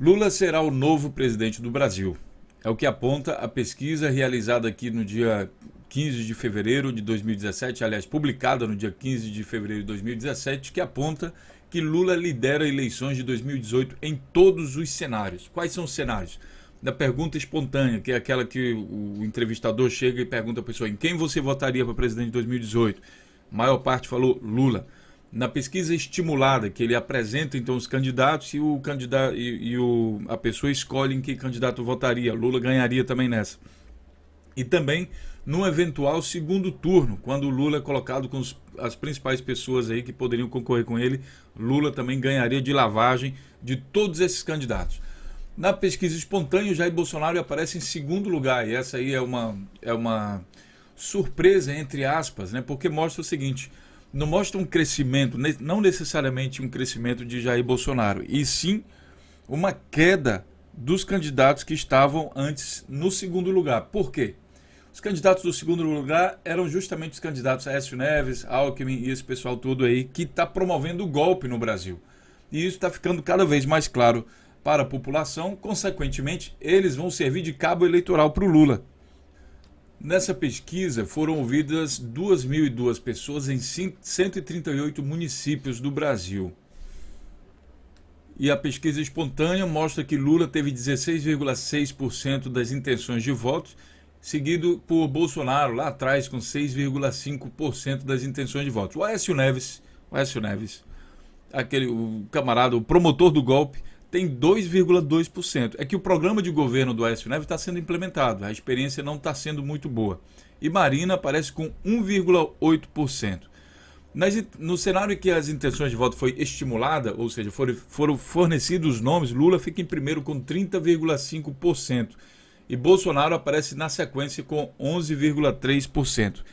Lula será o novo presidente do Brasil. É o que aponta a pesquisa realizada aqui no dia 15 de fevereiro de 2017, aliás, publicada no dia 15 de fevereiro de 2017, que aponta que Lula lidera eleições de 2018 em todos os cenários. Quais são os cenários? Da pergunta espontânea, que é aquela que o entrevistador chega e pergunta à pessoa: em quem você votaria para presidente de 2018? A maior parte falou Lula. Na pesquisa estimulada, que ele apresenta então os candidatos e a pessoa escolhe em que candidato votaria. Lula ganharia também nessa. E também no eventual segundo turno, quando o Lula é colocado com as principais pessoas aí que poderiam concorrer com ele, Lula também ganharia de lavagem de todos esses candidatos. Na pesquisa espontânea, Jair Bolsonaro aparece em segundo lugar, e essa aí é uma surpresa, entre aspas, né? Porque mostra o seguinte: não mostra um crescimento, não necessariamente um crescimento de Jair Bolsonaro, e sim uma queda dos candidatos que estavam antes no segundo lugar. Por quê? Os candidatos do segundo lugar eram justamente os candidatos Aécio Neves, Alckmin e esse pessoal todo aí que está promovendo o golpe no Brasil. E isso está ficando cada vez mais claro para a população, consequentemente, eles vão servir de cabo eleitoral para o Lula. Nessa pesquisa foram ouvidas 2.002 pessoas em 138 municípios do Brasil. E a pesquisa espontânea mostra que Lula teve 16,6% das intenções de votos, seguido por Bolsonaro lá atrás com 6,5% das intenções de votos. O Aécio Neves, o camarada, o promotor do golpe, tem 2,2%. É que o programa de governo do Aécio Neves está sendo implementado, a experiência não está sendo muito boa. E Marina aparece com 1,8%. No cenário em que as intenções de voto foi estimulada, ou seja, foram fornecidos os nomes, Lula fica em primeiro com 30,5%. E Bolsonaro aparece na sequência com 11,3%.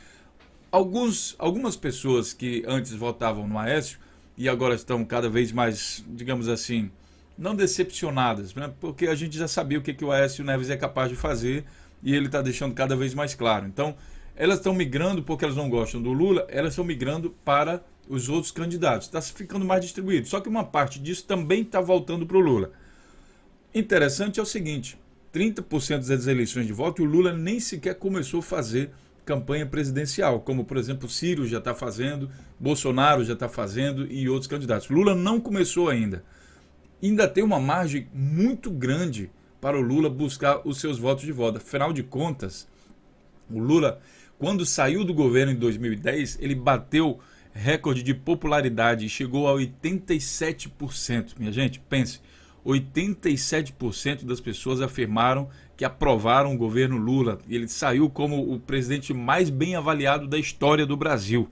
Algumas pessoas que antes votavam no Aécio e agora estão cada vez mais, digamos assim, não decepcionadas, né? Porque a gente já sabia o que o Aécio Neves é capaz de fazer e ele está deixando cada vez mais claro. Então, elas estão migrando porque elas não gostam do Lula, elas estão migrando para os outros candidatos. Está ficando mais distribuído. Só que uma parte disso também está voltando para o Lula. Interessante é o seguinte: 30% das eleições de voto, o Lula nem sequer começou a fazer campanha presidencial, como, por exemplo, Ciro já está fazendo, Bolsonaro já está fazendo e outros candidatos. Lula não começou ainda. Ainda tem uma margem muito grande para o Lula buscar os seus votos de volta. Afinal de contas, o Lula, quando saiu do governo em 2010, ele bateu recorde de popularidade e chegou a 87%. Minha gente, pense, 87% das pessoas afirmaram que aprovaram o governo Lula. Ele saiu como o presidente mais bem avaliado da história do Brasil.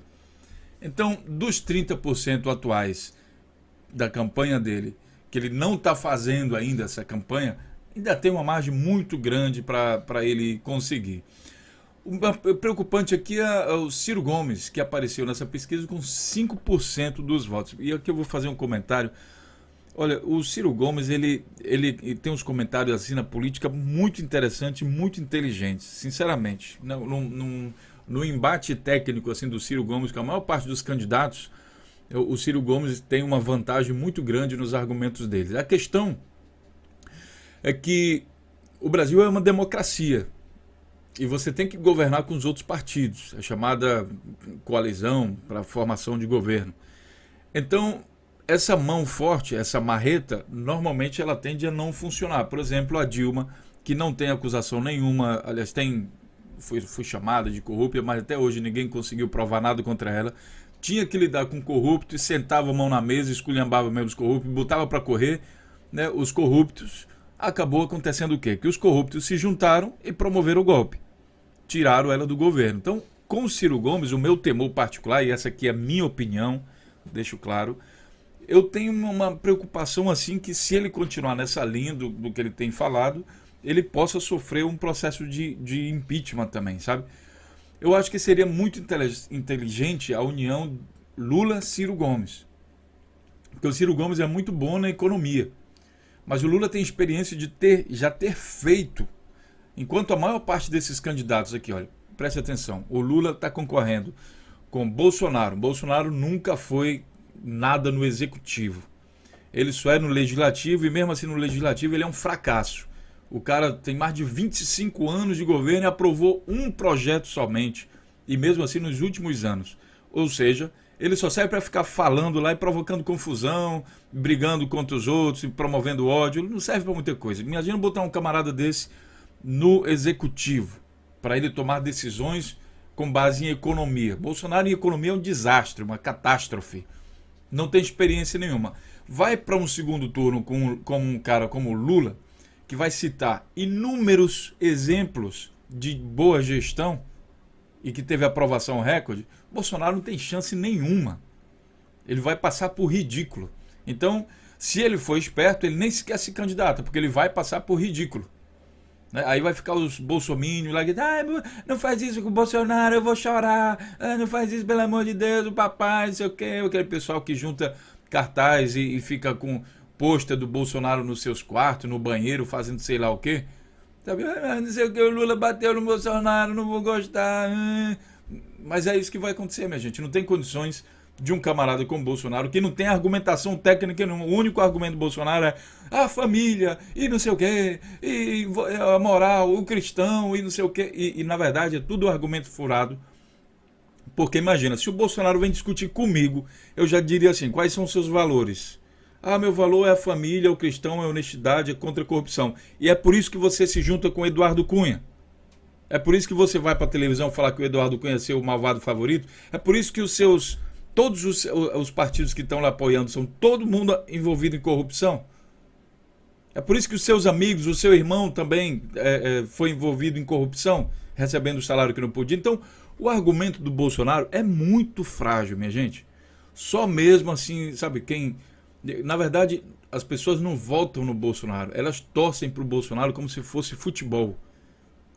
Então, dos 30% atuais da campanha dele, que ele não está fazendo ainda essa campanha, ainda tem uma margem muito grande para ele conseguir. O preocupante aqui é o Ciro Gomes, que apareceu nessa pesquisa com 5% dos votos. E aqui eu vou fazer um comentário. Olha, o Ciro Gomes, ele tem uns comentários assim na política muito interessantes, muito inteligentes, sinceramente. No embate técnico assim do Ciro Gomes, com a maior parte dos candidatos, o Ciro Gomes tem uma vantagem muito grande nos argumentos dele. A questão é que o Brasil é uma democracia e você tem que governar com os outros partidos, a chamada coalizão para a formação de governo. Então, essa mão forte, essa marreta, normalmente ela tende a não funcionar. Por exemplo, a Dilma, que não tem acusação nenhuma, aliás, foi chamada de corrupta, mas até hoje ninguém conseguiu provar nada contra ela. Tinha que lidar com corrupto e sentava a mão na mesa, esculhambava mesmo os corruptos, botava para correr, né, os corruptos. Acabou acontecendo o quê? Que os corruptos se juntaram e promoveram o golpe. Tiraram ela do governo. Então, com o Ciro Gomes, o meu temor particular, e essa aqui é a minha opinião, deixo claro, eu tenho uma preocupação assim que se ele continuar nessa linha do que ele tem falado, ele possa sofrer um processo de impeachment também, sabe? Eu acho que seria muito inteligente a união Lula-Ciro Gomes. Porque o Ciro Gomes é muito bom na economia. Mas o Lula tem experiência de já ter feito. Enquanto a maior parte desses candidatos aqui, olha, preste atenção, o Lula está concorrendo com Bolsonaro. Bolsonaro nunca foi nada no executivo. Ele só é no legislativo e mesmo assim no legislativo ele é um fracasso. O cara tem mais de 25 anos de governo e aprovou um projeto somente, e mesmo assim nos últimos anos. Ou seja, ele só serve para ficar falando lá e provocando confusão, brigando contra os outros, promovendo ódio. Ele não serve para muita coisa. Imagina botar um camarada desse no executivo, para ele tomar decisões com base em economia. Bolsonaro em economia é um desastre, uma catástrofe. Não tem experiência nenhuma. Vai para um segundo turno com um cara como Lula, que vai citar inúmeros exemplos de boa gestão e que teve aprovação recorde. Bolsonaro não tem chance nenhuma. Ele vai passar por ridículo. Então, se ele for esperto, ele nem sequer se candidata, porque ele vai passar por ridículo. Aí vai ficar os bolsominions lá que não faz isso com o Bolsonaro, eu vou chorar, não faz isso, pelo amor de Deus, o papai, não sei o quê. Aquele pessoal que junta cartaz e fica com pôster do Bolsonaro nos seus quartos, no banheiro, fazendo sei lá o quê. Não sei o que, o Lula bateu no Bolsonaro, não vou gostar. Mas é isso que vai acontecer, minha gente. Não tem condições de um camarada como Bolsonaro, que não tem argumentação técnica nenhuma. O único argumento do Bolsonaro é a família, e não sei o quê, e a moral, o cristão, e não sei o quê. E na verdade é tudo argumento furado. Porque imagina, se o Bolsonaro vem discutir comigo, eu já diria assim, quais são os seus valores? Meu valor é a família, o cristão, é a honestidade, é contra a corrupção. E é por isso que você se junta com o Eduardo Cunha. É por isso que você vai para a televisão falar que o Eduardo Cunha é seu malvado favorito. É por isso que todos os partidos que estão lá apoiando são todo mundo envolvido em corrupção. É por isso que os seus amigos, o seu irmão também foi envolvido em corrupção, recebendo o salário que não podia. Então, o argumento do Bolsonaro é muito frágil, minha gente. Só mesmo assim, sabe, quem... Na verdade, as pessoas não votam no Bolsonaro, elas torcem para o Bolsonaro como se fosse futebol.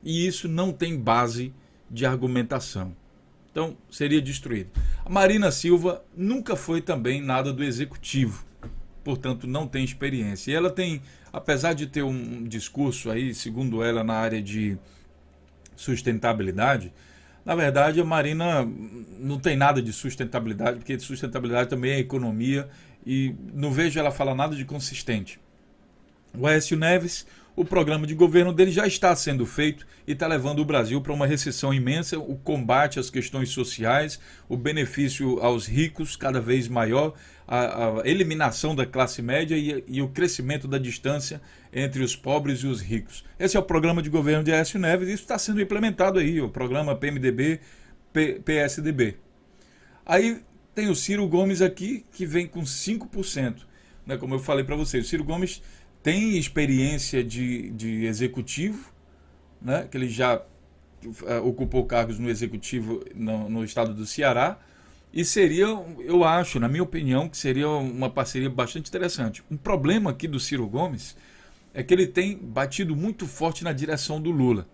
E isso não tem base de argumentação. Então, seria destruído. A Marina Silva nunca foi também nada do executivo, portanto, não tem experiência. E ela tem, apesar de ter um discurso aí, segundo ela, na área de sustentabilidade, na verdade, a Marina não tem nada de sustentabilidade, porque sustentabilidade também é economia, e não vejo ela falar nada de consistente. O Aécio Neves, o programa de governo dele já está sendo feito e está levando o Brasil para uma recessão imensa, o combate às questões sociais, o benefício aos ricos cada vez maior, a eliminação da classe média e o crescimento da distância entre os pobres e os ricos. Esse é o programa de governo de Aécio Neves e isso está sendo implementado aí, o programa PMDB, PSDB. Aí tem o Ciro Gomes aqui, que vem com 5%. Né? Como eu falei para vocês, o Ciro Gomes tem experiência de executivo, né? Que ele já ocupou cargos no executivo no estado do Ceará, e seria, eu acho, na minha opinião, que seria uma parceria bastante interessante. Um problema aqui do Ciro Gomes é que ele tem batido muito forte na direção do Lula,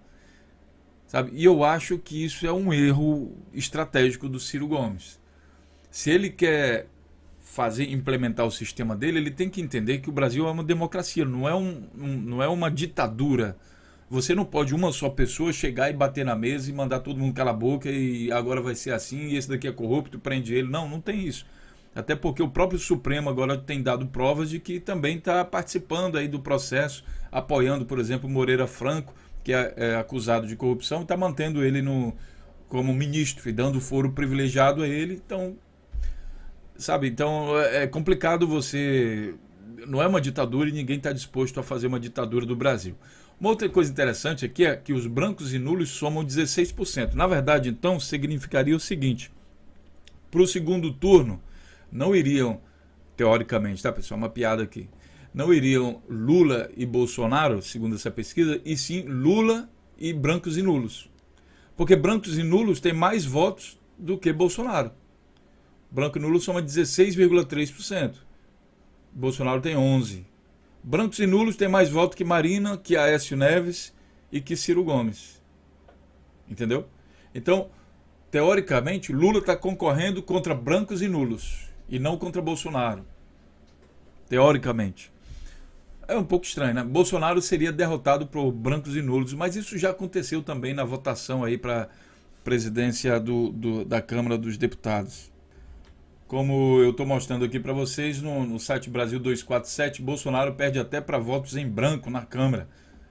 sabe? E eu acho que isso é um erro estratégico do Ciro Gomes. Se ele quer implementar o sistema dele, ele tem que entender que o Brasil é uma democracia, não é uma ditadura. Você não pode uma só pessoa chegar e bater na mesa e mandar todo mundo calar a boca e agora vai ser assim, e esse daqui é corrupto, prende ele. Não tem isso. Até porque o próprio Supremo agora tem dado provas de que também está participando aí do processo, apoiando, por exemplo, Moreira Franco, que é acusado de corrupção, e está mantendo ele como ministro e dando foro privilegiado a ele. Então, sabe, então é complicado você... Não é uma ditadura e ninguém está disposto a fazer uma ditadura do Brasil. Uma outra coisa interessante aqui é que os brancos e nulos somam 16%. Na verdade, então, significaria o seguinte: para o segundo turno, não iriam, teoricamente, tá, pessoal? Uma piada aqui. Não iriam Lula e Bolsonaro, segundo essa pesquisa, e sim Lula e brancos e nulos. Porque brancos e nulos têm mais votos do que Bolsonaro. Branco e nulo soma 16,3%. Bolsonaro tem 11%. Brancos e nulos têm mais votos que Marina, que Aécio Neves e que Ciro Gomes. Entendeu? Então, teoricamente, Lula está concorrendo contra brancos e nulos e não contra Bolsonaro. Teoricamente. É um pouco estranho, né? Bolsonaro seria derrotado por brancos e nulos, mas isso já aconteceu também na votação aí para presidência da Câmara dos Deputados. Como eu estou mostrando aqui para vocês no site Brasil 247, Bolsonaro perde até para votos em branco na Câmara.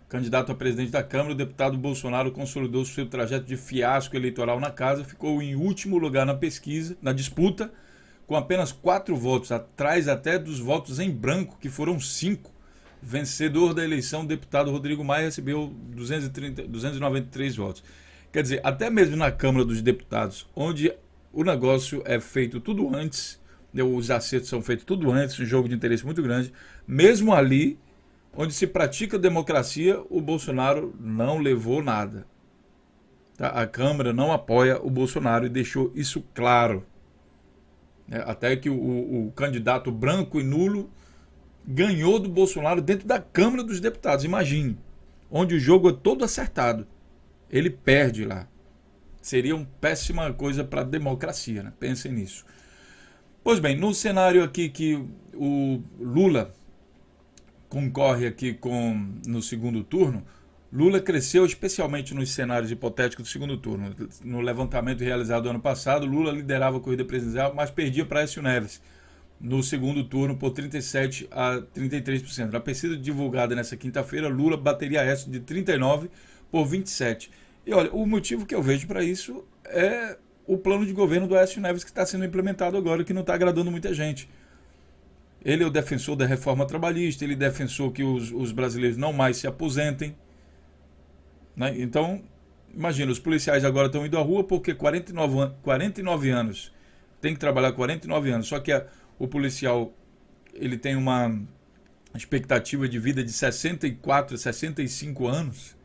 Candidato a presidente da Câmara, o deputado Bolsonaro consolidou seu trajeto de fiasco eleitoral na casa, ficou em último lugar na pesquisa, na disputa, com apenas 4 votos, atrás até dos votos em branco, que foram 5. Vencedor da eleição, o deputado Rodrigo Maia recebeu 293 votos. Quer dizer, até mesmo na Câmara dos Deputados, onde o negócio é feito tudo antes, os acertos são feitos tudo antes, um jogo de interesse muito grande, mesmo ali, onde se pratica democracia, o Bolsonaro não levou nada. Tá? A Câmara não apoia o Bolsonaro e deixou isso claro. Até que o candidato branco e nulo ganhou do Bolsonaro dentro da Câmara dos Deputados. Imagine, onde o jogo é todo acertado. Ele perde lá. Seria uma péssima coisa para a democracia, né? Pensem nisso. Pois bem, no cenário aqui que o Lula concorre aqui no segundo turno, Lula cresceu especialmente nos cenários hipotéticos do segundo turno. No levantamento realizado ano passado, Lula liderava a corrida presidencial, mas perdia para Aécio Neves no segundo turno por 37% a 33%. Na pesquisa divulgada nessa quinta-feira, Lula bateria Aécio de 39% por 27%. E olha, o motivo que eu vejo para isso é o plano de governo do Aécio Neves que está sendo implementado agora, que não está agradando muita gente. Ele é o defensor da reforma trabalhista, ele é defensor que os brasileiros não mais se aposentem. Né? Então, imagina, os policiais agora estão indo à rua porque 49 anos, tem que trabalhar 49 anos, só que o policial ele tem uma expectativa de vida de 64, 65 anos,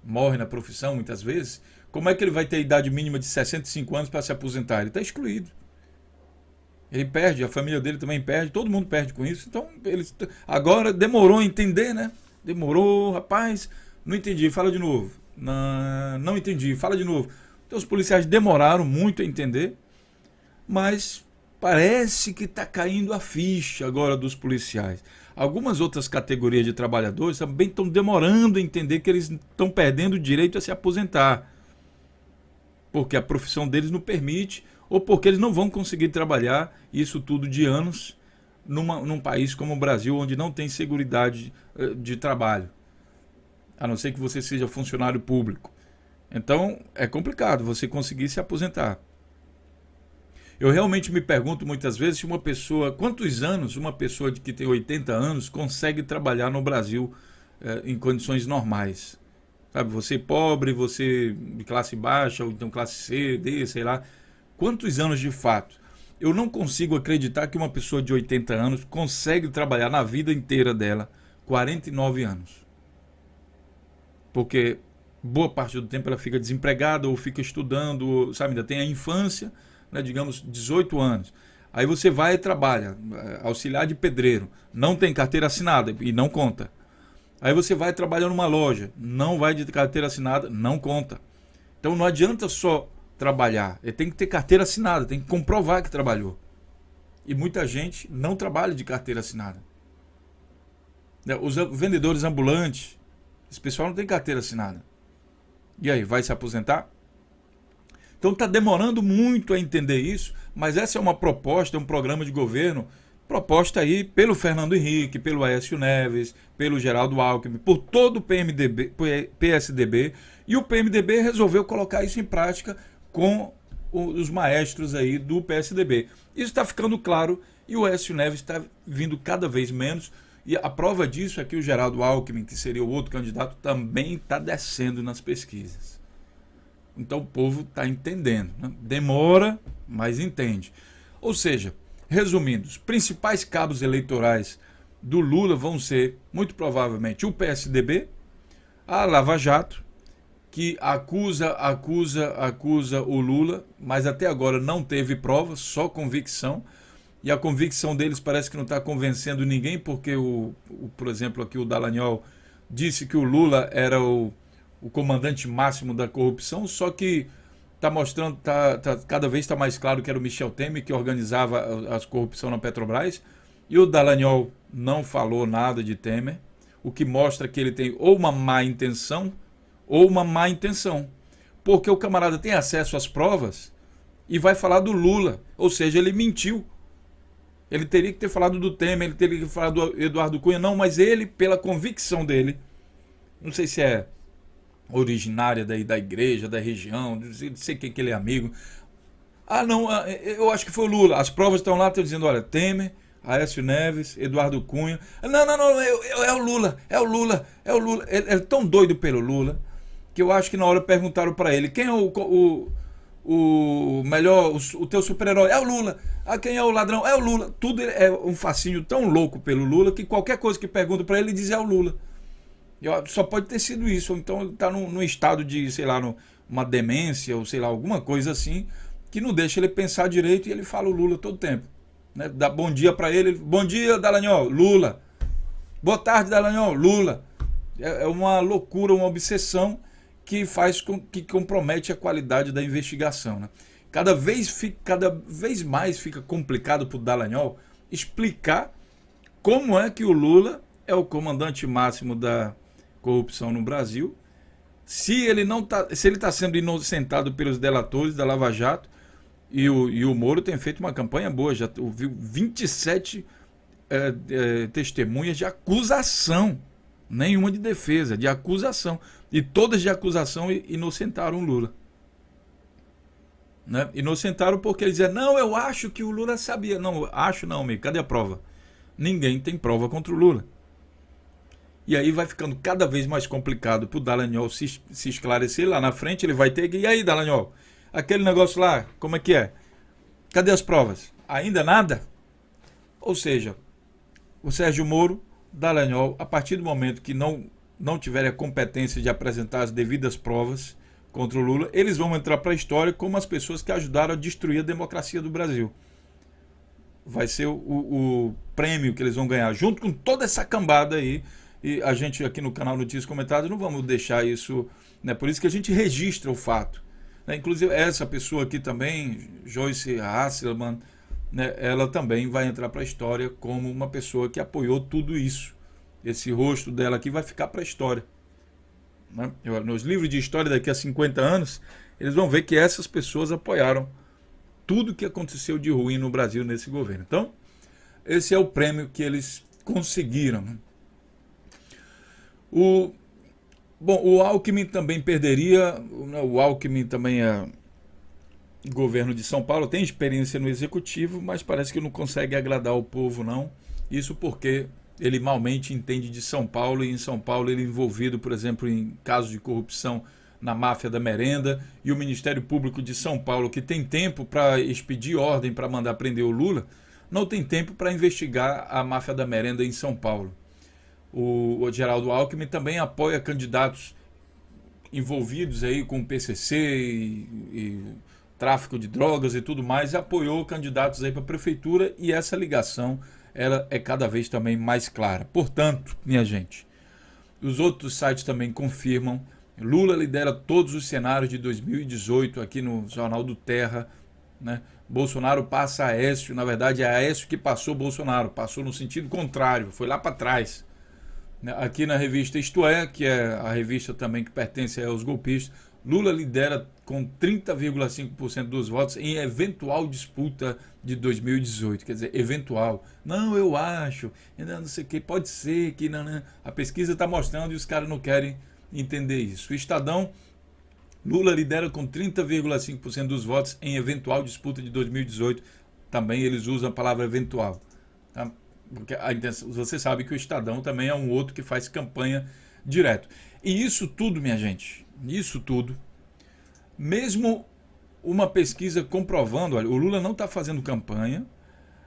morre na profissão muitas vezes. Como é que ele vai ter a idade mínima de 65 anos para se aposentar? Ele está excluído. Ele perde, a família dele também perde, todo mundo perde com isso. Então, agora demorou a entender, né? Demorou, rapaz, não entendi, fala de novo. Não entendi, fala de novo. Então, os policiais demoraram muito a entender, mas parece que está caindo a ficha agora dos policiais. Algumas outras categorias de trabalhadores também estão demorando a entender que eles estão perdendo o direito a se aposentar, porque a profissão deles não permite, ou porque eles não vão conseguir trabalhar isso tudo de anos num país como o Brasil, onde não tem seguridade de trabalho, a não ser que você seja funcionário público. Então é complicado você conseguir se aposentar. Eu realmente me pergunto muitas vezes se uma pessoa, quantos anos uma pessoa que tem 80 anos consegue trabalhar no Brasil em condições normais. Sabe, você pobre, você de classe baixa, ou então classe C, D, sei lá. Quantos anos de fato? Eu não consigo acreditar que uma pessoa de 80 anos consegue trabalhar na vida inteira dela 49 anos. Porque boa parte do tempo ela fica desempregada ou fica estudando, sabe, ainda tem a infância, né, digamos 18 anos. Aí você vai e trabalha, auxiliar de pedreiro, não tem carteira assinada e não conta. Aí você vai trabalhar numa loja, não vai de carteira assinada, não conta. Então não adianta só trabalhar, ele tem que ter carteira assinada, tem que comprovar que trabalhou. E muita gente não trabalha de carteira assinada. Os vendedores ambulantes, esse pessoal não tem carteira assinada. E aí, vai se aposentar? Então está demorando muito a entender isso, mas essa é uma proposta, um programa de governo proposta aí pelo Fernando Henrique, pelo Aécio Neves, pelo Geraldo Alckmin, por todo o PSDB, e o PMDB resolveu colocar isso em prática com os maestros aí do PSDB. Isso está ficando claro e o Aécio Neves está vindo cada vez menos, e a prova disso é que o Geraldo Alckmin, que seria o outro candidato, também está descendo nas pesquisas. Então o povo está entendendo, né? Demora, mas entende. Ou seja, resumindo, os principais cabos eleitorais do Lula vão ser, muito provavelmente, o PSDB, a Lava Jato, que acusa o Lula, mas até agora não teve prova, só convicção, e a convicção deles parece que não está convencendo ninguém, porque, por exemplo, aqui o Dallagnol disse que o Lula era o comandante máximo da corrupção, só que está mostrando, cada vez está mais claro que era o Michel Temer que organizava a corrupção na Petrobras, e o Dallagnol não falou nada de Temer, o que mostra que ele tem ou uma má intenção, porque o camarada tem acesso às provas e vai falar do Lula, ou seja, ele mentiu Ele teria que ter falado do Temer, ele teria que ter falado do Eduardo Cunha, não, mas ele, pela convicção dele, não sei se é originária da igreja, da região, não sei quem que ele é amigo. Ah, não, eu acho que foi o Lula. As provas estão lá, estão dizendo, olha, Temer, Aécio Neves, Eduardo Cunha. Não, é o Lula, é o Lula, é o Lula. Ele é tão doido pelo Lula que eu acho que na hora perguntaram para ele, quem é o melhor, o teu super-herói? É o Lula. Ah, quem é o ladrão? É o Lula. Tudo é um fascínio tão louco pelo Lula que qualquer coisa que pergunta para ele diz é o Lula. Só pode ter sido isso, ou então ele está num estado de, sei lá, uma demência, ou sei lá, alguma coisa assim, que não deixa ele pensar direito e ele fala o Lula todo tempo. Né? Dá bom dia para ele, bom dia, Dallagnol, Lula. Boa tarde, Dallagnol, Lula. É uma loucura, uma obsessão que que compromete a qualidade da investigação. Né? Cada vez mais fica complicado para o Dallagnol explicar como é que o Lula é o comandante máximo da corrupção no Brasil, se ele está sendo inocentado pelos delatores da Lava Jato, e o Moro tem feito uma campanha boa, já ouviu 27 testemunhas de acusação, nenhuma de defesa, de acusação, e todas de acusação inocentaram o Lula. Né? Inocentaram porque eles diziam, não, eu acho que o Lula sabia. Não, acho não, amigo, cadê a prova? Ninguém tem prova contra o Lula. E aí vai ficando cada vez mais complicado para o Dallagnol se esclarecer. Lá na frente ele vai ter que... E aí, Dallagnol? Aquele negócio lá, como é que é? Cadê as provas? Ainda nada? Ou seja, o Sérgio Moro, Dallagnol, a partir do momento que não tiverem a competência de apresentar as devidas provas contra o Lula, eles vão entrar para a história como as pessoas que ajudaram a destruir a democracia do Brasil. Vai ser o prêmio que eles vão ganhar, junto com toda essa cambada aí. E a gente aqui no canal Notícias Comentadas não vamos deixar isso, né? Por isso que a gente registra o fato. Né? Inclusive essa pessoa aqui também, Joyce Hasselman, né? Ela também vai entrar para a história como uma pessoa que apoiou tudo isso. Esse rosto dela aqui vai ficar para a história. Né? Nos livros de história daqui a 50 anos, eles vão ver que essas pessoas apoiaram tudo que aconteceu de ruim no Brasil nesse governo. Então, esse é o prêmio que eles conseguiram. Né? O Alckmin também perderia. O Alckmin também é governo de São Paulo, tem experiência no executivo, mas parece que não consegue agradar o povo, não. Isso porque ele malmente entende de São Paulo, e em São Paulo ele é envolvido, por exemplo, em casos de corrupção na máfia da merenda, e o Ministério Público de São Paulo, que tem tempo para expedir ordem para mandar prender o Lula, não tem tempo para investigar a máfia da merenda em São Paulo. O Geraldo Alckmin também apoia candidatos envolvidos aí com PCC e tráfico de drogas e tudo mais, e apoiou candidatos aí para a prefeitura, e essa ligação ela é cada vez também mais clara. Portanto, minha gente, os outros sites também confirmam, Lula lidera todos os cenários de 2018 aqui no Jornal do Terra, né? Bolsonaro passa Aécio, na verdade é Aécio que passou Bolsonaro, passou no sentido contrário, foi lá para trás. Aqui na revista Isto É, que é a revista também que pertence aos golpistas, Lula lidera com 30,5% dos votos em eventual disputa de 2018. Quer dizer, eventual. Não, eu acho, não sei o que, pode ser que não. A pesquisa está mostrando e os caras não querem entender isso. O Estadão, Lula lidera com 30,5% dos votos em eventual disputa de 2018. Também eles usam a palavra eventual. Tá? Porque você sabe que o Estadão também é um outro que faz campanha direto. E isso tudo, minha gente, isso tudo, mesmo uma pesquisa comprovando, olha, o Lula não está fazendo campanha,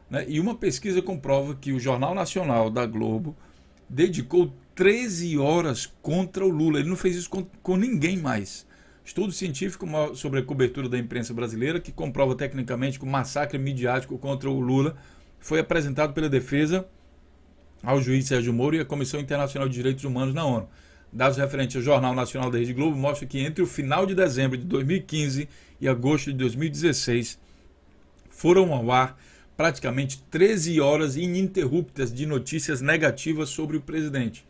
né, e uma pesquisa comprova que o Jornal Nacional da Globo dedicou 13 horas contra o Lula. Ele não fez isso com ninguém mais. Estudo científico sobre a cobertura da imprensa brasileira, que comprova tecnicamente que o massacre midiático contra o Lula foi apresentado pela defesa ao juiz Sérgio Moro e à Comissão Internacional de Direitos Humanos na ONU. Dados referentes ao Jornal Nacional da Rede Globo mostram que entre o final de dezembro de 2015 e agosto de 2016 foram ao ar praticamente 13 horas ininterruptas de notícias negativas sobre o presidente.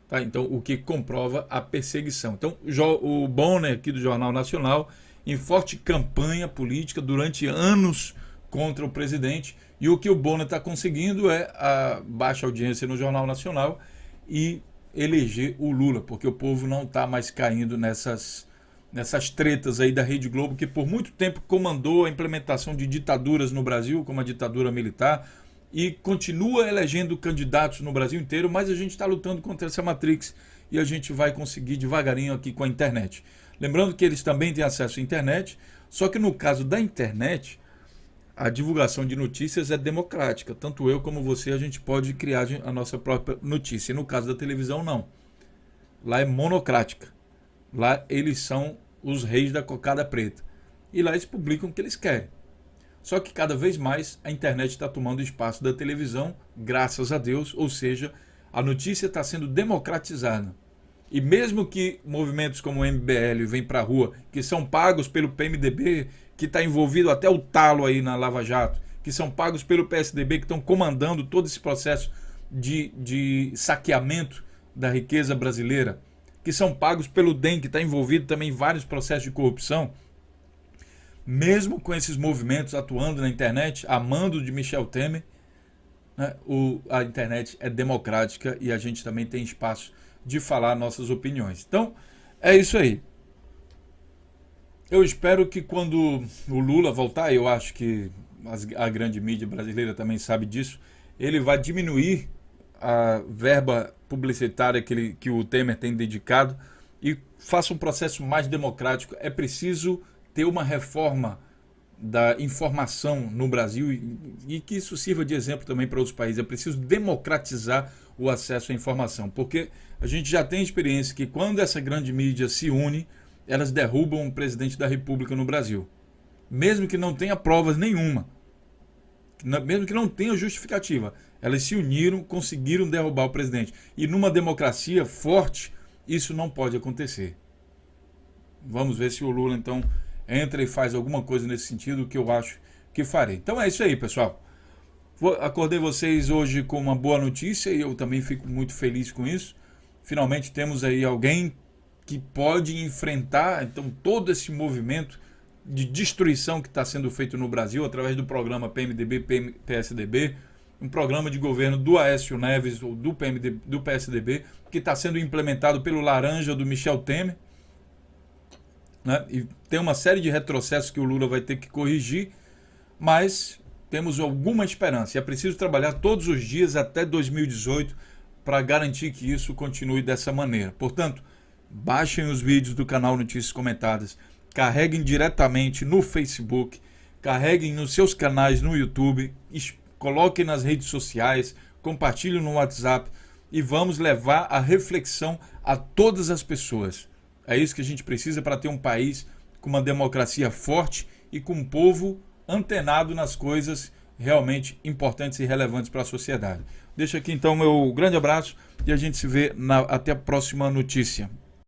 Tá? Então, o que comprova a perseguição. Então, o Bonner aqui do Jornal Nacional, em forte campanha política durante anos contra o presidente. E o que o Bonner está conseguindo é a baixa audiência no Jornal Nacional e eleger o Lula, porque o povo não está mais caindo nessas tretas aí da Rede Globo, que por muito tempo comandou a implementação de ditaduras no Brasil, como a ditadura militar, e continua elegendo candidatos no Brasil inteiro, mas a gente está lutando contra essa Matrix e a gente vai conseguir devagarinho aqui com a internet. Lembrando que eles também têm acesso à internet, só que no caso da internet, a divulgação de notícias é democrática. Tanto eu como você, a gente pode criar a nossa própria notícia. E no caso da televisão, não. Lá é monocrática. Lá eles são os reis da cocada preta. E lá eles publicam o que eles querem. Só que cada vez mais a internet está tomando espaço da televisão, graças a Deus, ou seja, a notícia está sendo democratizada. E mesmo que movimentos como o MBL vêm para a rua, que são pagos pelo PMDB, que está envolvido até o talo aí na Lava Jato, que são pagos pelo PSDB, que estão comandando todo esse processo de saqueamento da riqueza brasileira, que são pagos pelo DEM, que está envolvido também em vários processos de corrupção, mesmo com esses movimentos atuando na internet, a mando de Michel Temer, né, a internet é democrática e a gente também tem espaço de falar nossas opiniões. Então, é isso aí. Eu espero que quando o Lula voltar, eu acho que a grande mídia brasileira também sabe disso, ele vai diminuir a verba publicitária que o Temer tem dedicado e faça um processo mais democrático. É preciso ter uma reforma da informação no Brasil e que isso sirva de exemplo também para outros países. É preciso democratizar o acesso à informação, porque a gente já tem experiência que quando essa grande mídia se une, elas derrubam o presidente da República no Brasil. Mesmo que não tenha provas nenhuma, mesmo que não tenha justificativa, elas se uniram, conseguiram derrubar o presidente. E numa democracia forte, isso não pode acontecer. Vamos ver se o Lula, então, entra e faz alguma coisa nesse sentido, que eu acho que farei. Então é isso aí, pessoal. Acordei vocês hoje com uma boa notícia e eu também fico muito feliz com isso. Finalmente temos aí alguém que pode enfrentar então todo esse movimento de destruição que está sendo feito no Brasil através do programa PMDB-PSDB, um programa de governo do Aécio Neves ou do PSDB, que está sendo implementado pelo Laranja do Michel Temer, né? E tem uma série de retrocessos que o Lula vai ter que corrigir, mas temos alguma esperança. E é preciso trabalhar todos os dias até 2018 para garantir que isso continue dessa maneira. Portanto, baixem os vídeos do canal Notícias Comentadas, carreguem diretamente no Facebook, carreguem nos seus canais no YouTube, coloquem nas redes sociais, compartilhem no WhatsApp e vamos levar a reflexão a todas as pessoas. É isso que a gente precisa para ter um país com uma democracia forte e com um povo antenado nas coisas realmente importantes e relevantes para a sociedade. Deixo aqui então meu grande abraço e a gente se vê até a próxima notícia.